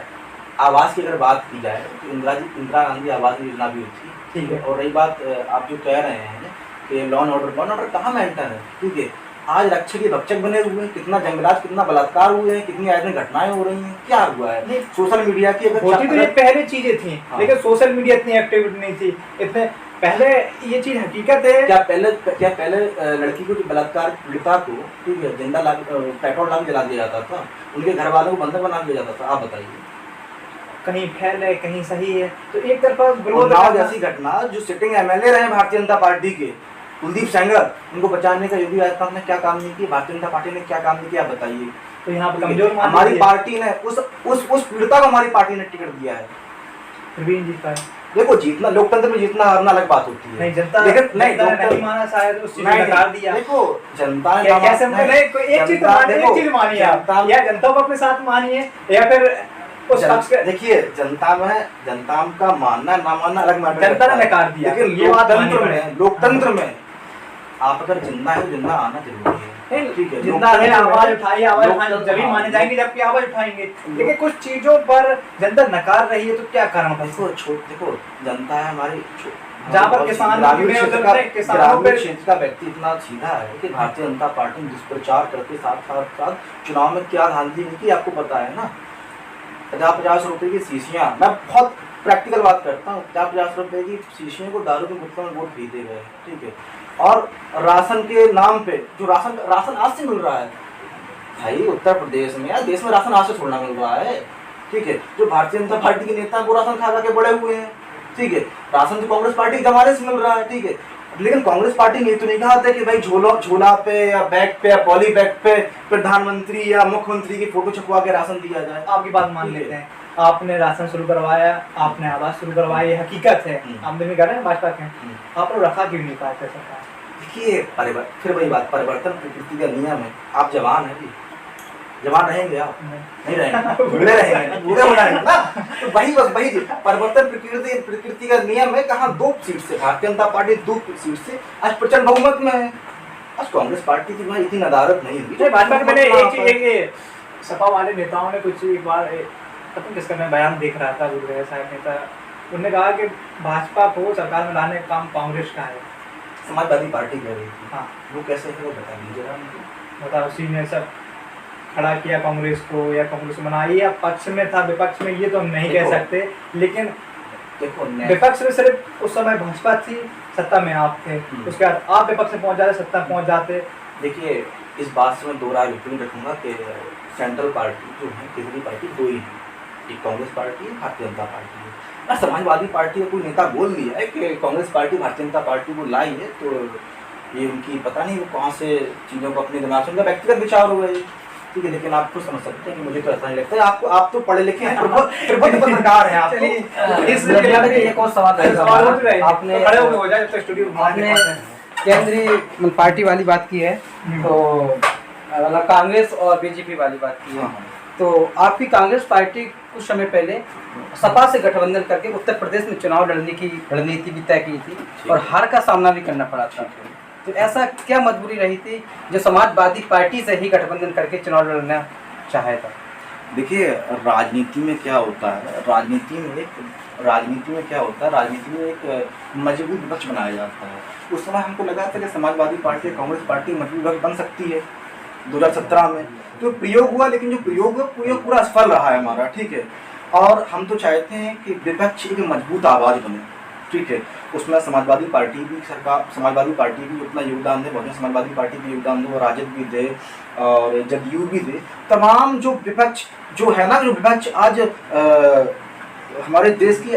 आवास की अगर बात की जाए तो इंदिरा गांधी आवास योजना भी थी, ठीक है। और रही बात आप जो कह रहे हैं कि लॉ एंड ऑर्डर कहाँ मेंटेन है, ठीक है। आज रक्षक के भक्षक बने हुए हैं, कितना जंगलात, कितना बलात्कार हुए हैं, कितनी आयतन घटनाएं हो रही हैं, क्या हुआ है? सोशल मीडिया की अगर होती तो ये पहले चीजें थी, हाँ। लेकिन सोशल मीडिया इतनी एक्टिविटी नहीं थी, इतने पहले ये चीज हकीकत है। क्या पहले लड़की को, बलात्कार पीड़िता को, ठीक है, जिंदा पेट्रोल डाल जला दिया जाता था, उनके घर वालों को बंधक बना दिया जाता था? आप बताइए, कहीं फैल है, कहीं सही है। तो एक तरफा विरोध जैसी घटना, जो सिटिंग एमएलए रहे भारतीय जनता पार्टी के, कुलदीप सेंगर, उनको बचाने का योगी आदित्यनाथ ने क्या काम नहीं किया, भारतीय जनता पार्टी ने क्या काम नहीं किया, आप बताइए। तो यहाँ पर कमजोर हमारी पार्टी ने उस पीड़िता को हमारी पार्टी ने टिकट दिया है, फिर भी नहीं जीत पाए। देखो, जीतना लोकतंत्र में जीतना हारना अलग बात होती है। नहीं, जनता लेकिन नहीं माना, शायद उस चीज को नकार दिया। देखो, जनता ने कैसे कोई एक चीज मानिए आप, या जनता को अपने साथ मानिए, या फिर उस पक्ष के। देखिए, जनता का मानना ना मानना अलग मैटर, जनता ने नकार दिया, लेकिन ये बात लोकतंत्र में आप अगर जिंदा है, जिंदा आना जरूरी है, ठीक है। जिंदा है, आवाज उठाइए, आवाज जब माने जाएंगे जबकि आवाज उठाएंगे। लेकिन कुछ चीजों पर जनता नकार रही है, तो क्या कारण है? देखो, जनता है हमारी, जहाँ पर किसान क्षेत्र का व्यक्ति इतना सीधा है कि भारतीय जनता पार्टी ने दुष्प्रचार करके साथ चुनाव में क्या धांधली नहीं की, आपको पता है ना। 50-50 की शीशियाँ, मैं बहुत प्रैक्टिकल बात करता हूँ, 50-50 की शीशियों को दारू के गुटकों में वोट खरीदे गए, ठीक है। और राशन के नाम पे जो राशन आज से मिल रहा है भाई, उत्तर प्रदेश में या देश में राशन आज से थोड़ा मिल रहा है, ठीक है। जो भारतीय जनता पार्टी के नेता वो राशन खा के बड़े हुए हैं, ठीक है। राशन तो कांग्रेस पार्टी के हमारे से मिल रहा है, ठीक है। लेकिन कांग्रेस पार्टी ने तो नहीं कहा था कि भाई झोला पे या बैग पे या पॉली बैग पे प्रधानमंत्री या मुख्यमंत्री की फोटो छपवा के राशन दिया जाए। आपकी बात मान लेते हैं, आपने राशन शुरू करवाया, आपने आवास शुरू करवाया, ये हकीकत है, आमदनी कर रहे हैं भाजपा के, आप लोग रखा क्यों नहीं पाते सरकार? देखिए, फिर वही बात, परिवर्तन प्रकृति का नियम है। आप जवान है जी, जवान रहेंगे, आप नहीं रहेंगे, बूढ़े रहेंगे, बूढ़े हो जाएंगे ना। तो वही जी, परिवर्तन प्रकृति का नियम है। कहाँ 2 सीट से भारतीय जनता पार्टी 2 सीट से आज प्रचंड बहुमत में है। आज कांग्रेस पार्टी की भाई इतनी नदारत नहीं हुई। भाजपा मैंने एक सपा वाले नेताओं ने कुछ एक बार पता किसका मैं बयान देख रहा था, भूल गया शायद नेता, उन्होंने कहा कि भाजपा को सरकार में लाने का काम कांग्रेस का है। समाजवादी पार्टी कह रही थी। हाँ, वो कैसे है वो बता दीजिएगा। बताओ, उसी ने सब खड़ा किया कांग्रेस को, या कांग्रेस बनाई, या पक्ष में था, विपक्ष में, ये तो हम नहीं कह सकते। लेकिन देखो, विपक्ष में सिर्फ उस समय भाजपा थी, सत्ता में आप थे, उसके बाद आप विपक्ष में पहुंच जाते, सत्ता पहुंच जाते। देखिए, इस बात से मैं 2 राय बिल्कुल रखूंगा कि सेंट्रल पार्टी जो है, तीसरी पार्टी 2 ही है, एक कांग्रेस पार्टी है, भारतीय जनता पार्टी है। और समाजवादी पार्टी का कोई नेता बोल दिया है कि कांग्रेस पार्टी भारतीय जनता पार्टी को लाई है, तो ये उनकी पता नहीं वो कहाँ से चीज़ों को अपने दिमाग से, उनका व्यक्तिगत विचार हुआ है, ठीक है। लेकिन आप खुद समझ सकते हैं कि मुझे तो ऐसा नहीं लगता है। आप तो पढ़े लिखे हैं, प्रबुद्ध पत्रकार हैं आप। एक और सवाल आपने केंद्रीय पार्टी वाली बात की है, तो मतलब कांग्रेस और बीजेपी वाली बात की है, तो आपकी कांग्रेस पार्टी कुछ समय पहले सपा से गठबंधन करके उत्तर प्रदेश में चुनाव लड़ने की रणनीति भी तय की थी और हार का सामना भी करना पड़ा था। तो ऐसा क्या मजबूरी रही थी जो समाजवादी पार्टी से ही गठबंधन करके चुनाव लड़ना चाहे था? देखिए, राजनीति में क्या होता है, राजनीति में एक मजबूत विपक्ष बनाया जाता है। उस समय हमको लगा था कि समाजवादी पार्टी, कांग्रेस पार्टी मजबूत विपक्ष बन सकती है 2017 में, तो प्रयोग हुआ, लेकिन जो प्रयोग पूरा असफल रहा है हमारा, ठीक है। और हम तो चाहते हैं कि विपक्ष एक मजबूत आवाज़ बने, ठीक है। उसमें समाजवादी पार्टी भी उतना योगदान दे, बहुजन समाजवादी पार्टी भी योगदान दे, राजद भी दे और जदयू भी दे। तमाम जो विपक्ष जो है ना, जो विपक्ष आज हमारे देश की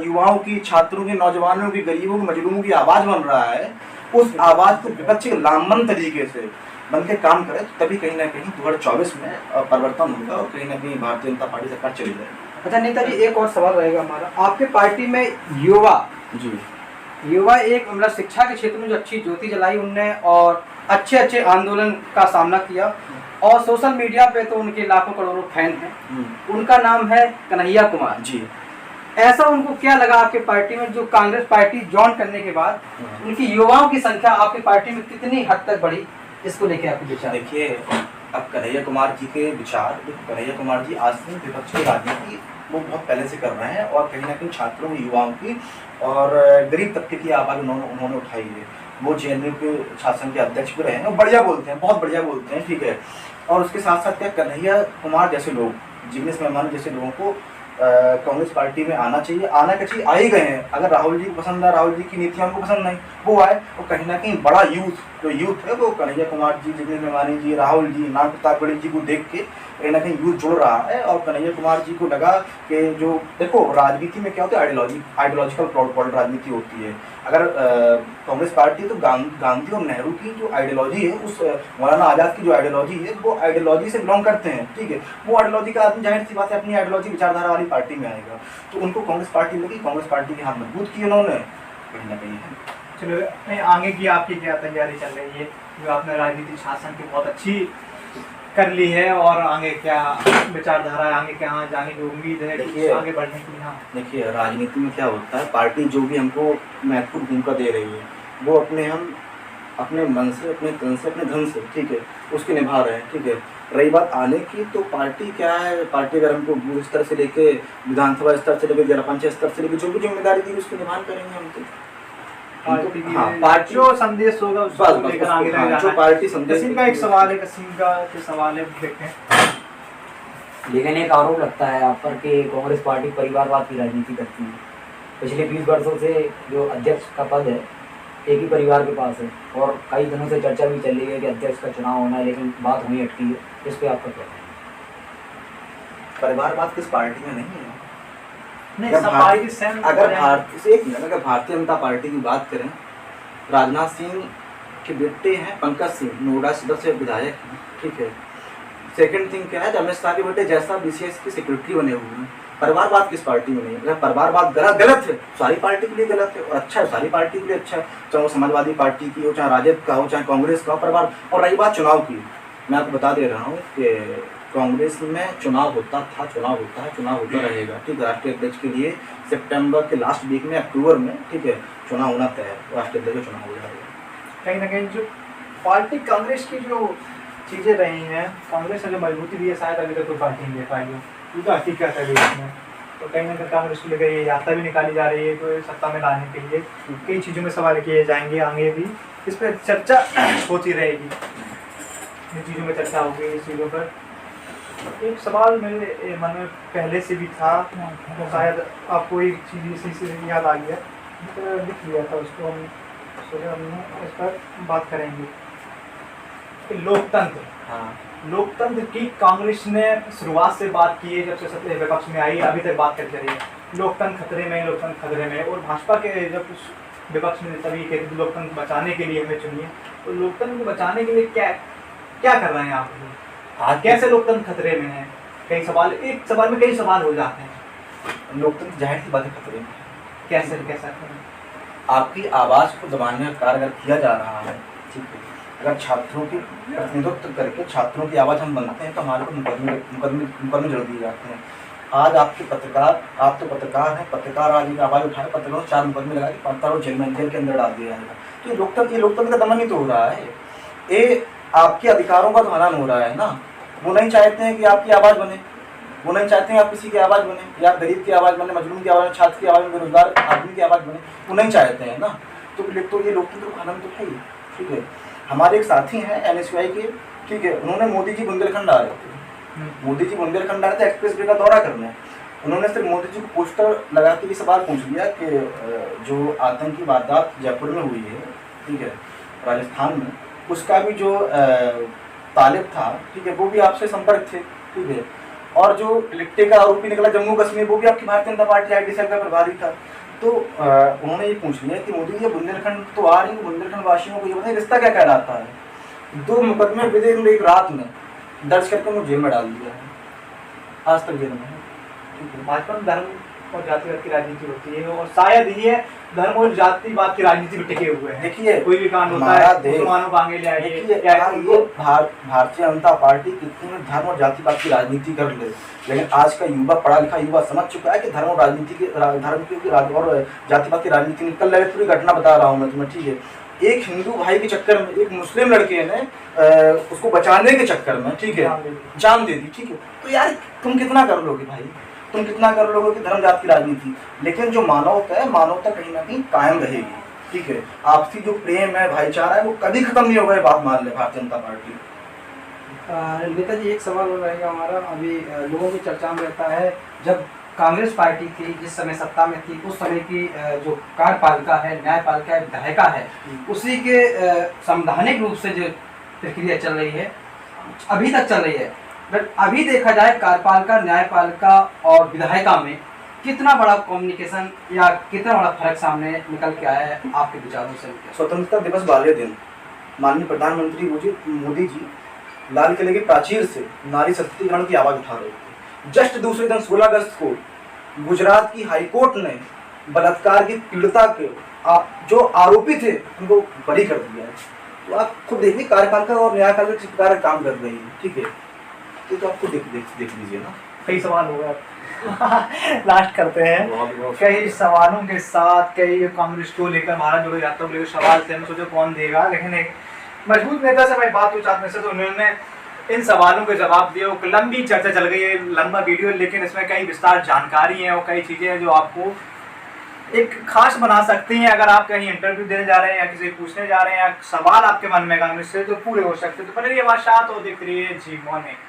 युवाओं की, छात्रों की, नौजवानों की, गरीबों की, मजलूमों की आवाज़ बन रहा है, उस आवाज़ को विपक्ष के लामबंद तरीके से बन के काम करे, तो तभी कहीं ना कहीं 2024 में परिवर्तन होगा और कहीं ना कहीं भारतीय जनता पार्टी सरकार चली जाएगी। अच्छा नेताजी, एक और सवाल रहेगा हमारा, आपके पार्टी में युवा एक मतलब शिक्षा के क्षेत्र में जो अच्छी ज्योति जलाई उनने और अच्छे आंदोलन का सामना किया, और सोशल मीडिया पे तो उनके लाखों करोड़ों फैन हैं। उनका नाम है कन्हैया कुमार जी। ऐसा उनको क्या लगा आपके पार्टी में, जो कांग्रेस पार्टी ज्वाइन करने के बाद उनकी युवाओं की संख्या आपकी पार्टी में कितनी हद तक बढ़ी, इसको लेके आपके विचार? देखिए, अब कन्हैया कुमार जी के विचार, कन्हैया कुमार जी आज से विपक्ष की राजनीति वो बहुत पहले से कर रहे हैं और कहीं ना कहीं छात्रों, युवाओं की और गरीब तबके की आवाज़ उन्होंने उठाई है। वो JNU के शासन के अध्यक्ष भी रहे हैं और बढ़िया बोलते हैं, बहुत बढ़िया बोलते हैं, ठीक है। और उसके साथ साथ क्या, कन्हैया कुमार जैसे लोग, जिग्नेश मेहमान जैसे लोगों को कांग्रेस पार्टी में आना चाहिए, आना चाहिए, आ ही गए हैं। अगर राहुल जी को पसंद है, राहुल जी की नीतियाँ उनको पसंद नहीं, वो आए। और कहीं ना कहीं बड़ा यूथ है वो कन्हैया कुमार जी, जिग्नेश मेहमानी जी, राहुल जी, नाग प्रताप गढ़ी जी को देख के कहीं ना कहीं यूथ जुड़ रहा है। और कन्हैया कुमार जी को लगा कि जो देखो राजनीति में क्या होता है, आइडियोलॉजिकल राजनीति होती है। अगर कांग्रेस पार्टी तो गांधी और नेहरू की जो आइडियोलॉजी है, उस मौलाना आज़ाद की जो आइडियोलॉजी है, वो आइडियोलॉजी से बिलोंग करते हैं, ठीक है। वो आइडियोलॉजी का आदमी जाहिर सी बात है अपनी आइडियोलॉजी विचारधारा वाली पार्टी में आएगा, तो उनको कांग्रेस पार्टी लगी, कांग्रेस पार्टी के हाथ मजबूत किए उन्होंने कहीं ना कहीं है। चलो, आगे की आपकी क्या तैयारी चल रही है, जो आपने राजनीतिक शासन की बहुत अच्छी कर ली है, और आगे क्या विचारधारा है, आगे क्या जाने की उम्मीद है, आगे बढ़ने की? हाँ, देखिए, राजनीति में क्या होता है, पार्टी जो भी हमको महत्वपूर्ण भूमिका दे रही है, वो अपने मन से, अपने तन से, अपने धन से, ठीक है, उसकी निभा रहे हैं, ठीक है। रही बात आने की, तो पार्टी क्या है, पार्टी अगर हमको बूथ स्तर से लेके विधानसभा स्तर से लेके जिला पंचायत स्तर से लेके जो भी जिम्मेदारी दी उसकी निभान करेंगे हम तो। पार्टी जो संदेश होगा उसको लेकर आगे जाना है। जो पार्टी संदेश। कसीम का एक सवाल है, देखते हैं। लेकिन एक आरोप लगता है आप पर कि कांग्रेस पार्टी परिवारवाद की राजनीति करती है। पिछले 20 वर्षों से जो अध्यक्ष का पद है एक ही परिवार के पास है, और कई दिनों से चर्चा भी चल रही है कि अध्यक्ष का चुनाव होना है, लेकिन बात वहीं अटकी है। इस पर आपका क्या है? परिवारवाद किस पार्टी में नहीं है। अगर भारतीय जनता पार्टी की बात करें, राजनाथ सिंह के बेटे हैं पंकज सिंह, नोएडा सदर से विधायक हैं, ठीक है। सेकंड थिंग क्या है, अमित शाह के बेटे जैसा BCS के सेक्रेटरी बने हुए हैं। परिवारवाद किस पार्टी में नहीं है। अगर परिवारवाद गलत है, सारी पार्टी के लिए गलत है, और अच्छा है, सारी पार्टी के लिए अच्छा है, चाहे वो समाजवादी पार्टी की हो, चाहे राजद का हो, चाहे कांग्रेस का हो, परिवार। और रही बात चुनाव की, मैं आपको बता दे रहा हूँ कि कांग्रेस में चुनाव होता था, चुनाव होता है, चुनाव होता रहेगा, ठीक है। राष्ट्रीय अध्यक्ष के लिए सितंबर के लास्ट वीक में, अक्टूबर में, ठीक है, चुनाव होना तय है, राष्ट्रीय अध्यक्ष का चुनाव हो जाएगा। कहीं ना कहीं जो पार्टी कांग्रेस की जो चीज़ें रही हैं, कांग्रेस ने जो मजबूती दी है, शायद अभी तक कोई पार्टी नहीं दे पाई हो, ये तो हकीकत है इसमें। तो कहीं ना कहीं कांग्रेस को लेकर ये यात्रा भी निकाली जा रही है, तो सत्ता में लाने के लिए कई चीज़ों में सवाल किए जाएंगे, आगे भी इस पर चर्चा होती रहेगी, इन चीज़ों में चर्चा होगी, इस चीज़ों पर। एक सवाल मेरे मन में पहले से भी था, तो शायद आपको एक चीज़ इसी से याद आ गया, तो लिख लिया था उसको, हम सोचा हमने इस पर बात करेंगे। लोकतंत्र, हाँ, लोकतंत्र की कांग्रेस ने शुरुआत से बात की है, जब से विपक्ष में आई अभी तक बात करते रही है। लोकतंत्र खतरे में, लोकतंत्र खतरे में। और भाजपा के जब विपक्ष में तभी कहते लोकतंत्र बचाने के लिए हमें चुनिए, तो लोकतंत्र को बचाने के लिए क्या कर रहे हैं आप? आज कैसे लोकतंत्र खतरे में है? कई सवाल, एक सवाल में कई सवाल हो जाते हैं। लोकतंत्र जाहिर सी बात है खतरे में। कैसे आपकी आवाज़ को दबाने का कार्य अगर किया जा रहा है, ठीक है, अगर छात्रों की प्रतिनिधित्व करके छात्रों की आवाज़ हम बनाते हैं, तो हमारे को मुकदमे जड़ दिए जाते हैं। आज आपके पत्रकार, आप तो पत्रकार हैं, पत्रकार आज एक आवाज़ उठाए, पत्रकारों 4 मुकदमे लगा के पत्रकारों जेल के अंदर डाल दिया जाएगा। तो ये लोकतंत्र का दमन ही तो हो रहा है, ये आपके अधिकारों का तो हनन हो रहा है ना। वो नहीं चाहते हैं कि आपकी आवाज़ बने, वो नहीं चाहते हैं आप किसी की आवाज़ बने, या गरीब की आवाज़ बने, मजलूम की आवाज़ बने, छात्र की आवाज़ बने, बेरोजगार आदमी की आवाज़ बने, वो नहीं चाहते हैं ना। तो ये लोकतंत्र का हनन तो है ही, ठीक है। हमारे एक साथी हैं NSY के, ठीक है, उन्होंने मोदी जी बुंदेलखंड आ रहे थे, मोदी जी बुंदेलखंड आ रहे थे एक्सप्रेस वे का दौरा करने, उन्होंने सिर्फ मोदी जी को पोस्टर लगा के ये सवाल पूछ लिया कि जो आतंकी वारदात जयपुर में हुई है, ठीक है, राजस्थान में, उसका भी जो तालिब था, ठीक है, वो भी आपसे संपर्क थे, ठीक है, और जो लिट्टे का आरोपी निकला जम्मू कश्मीर, वो भी आपकी Bharatiya Janata party IT cell का प्रभारी था। तो उन्होंने ये पूछ लिया कि मोदी जी बुंदेलखंड तो आ रही है, बुंदेलखंड वासियों को ये बताइए रिश्ता क्या कहलाता है। 2 मुकदमे विदिन एक रात में दर्ज करके उन्हें जेल में डाल दिया है, आज तक जेल में है। भाजपा में धर्म और जातिवाद की राजनीति होती है और शायद ये धर्म और जातिवाद की राजनीति में टिके हुए हैं। देखिए, कोई भी कांड होता है मुसलमानों को आगे ले आइए, ये भारतीय जनता पार्टी कितनी में धर्म और जातिवाद की राजनीति कर ले, लेकिन आज का युवा, पढ़ा लिखा युवा समझ चुका है कि धर्म और राजनीति की और जातिवाद की राजनीति में कल पूरी घटना बता रहा हूँ मैं तुम्हें, ठीक है। एक हिंदू भाई के चक्कर में एक मुस्लिम लड़के ने उसको बचाने के चक्कर में, ठीक है, जान दे दी, ठीक है। तो यार तुम कितना कर लोगे भाई, तुम कितना कर लोगे कि धर्म जाति की राजनीति, लेकिन जो मानवता है, मानवता कहीं ना कहीं कायम रहेगी, ठीक है। आपसी जो प्रेम है, भाईचारा है, वो कभी खत्म नहीं होगा, ये बात मान ले भारतीय जनता पार्टी। नेताजी एक सवाल और रहेगा हमारा, अभी लोगों की चर्चा में रहता है, जब कांग्रेस पार्टी थी, जिस समय सत्ता में थी, उस समय की जो कार्यपालिका है, न्यायपालिका है, विधायिका है, उसी के संवैधानिक रूप से जो प्रक्रिया चल रही है अभी तक चल रही है। बट अभी देखा जाए कार्यपालिका, न्यायपालिका और विधायिका में कितना बड़ा कम्युनिकेशन या कितना बड़ा फर्क सामने निकल के आया है आपके विचारों से? स्वतंत्रता दिवस वाले दिन माननीय प्रधानमंत्री मोदी जी लाल किले की प्राचीर से नारी सशक्तिकरण की आवाज उठा रहे थे। जस्ट दूसरे दिन 16 अगस्त को गुजरात की हाईकोर्ट ने बलात्कार की पीड़िता के जो आरोपी थे उनको बरी कर दिया है। तो आप खुद देखिए कार्यपालिका और न्यायपालिका किस प्रकार काम कर रही है, ठीक है। तो आप खुद देख लीजिए ना। कई सवाल हो गए लास्ट करते हैं कई सवालों के साथ, कई कांग्रेस को लेकर, भारत जोड़ो यात्रा को लेकर सवाल थे, मैं सोचा कौन देगा, लेकिन एक मजबूत नेता से मैं बात पूछा में से, तो उन्होंने इन सवालों के जवाब दिए। वो लंबी चर्चा चल गई है, लंबा वीडियो, लेकिन इसमें कई विस्तार जानकारी है और कई चीज़ें हैं जो आपको एक खास बना सकती हैं। अगर आप कहीं इंटरव्यू देने जा रहे हैं या किसी पूछने जा रहे हैं या सवाल आपके मन में कांग्रेस से, तो पूरे हो सकते हैं। तो पहले ये बात शायद और देखते रहिए जी मॉर्निंग।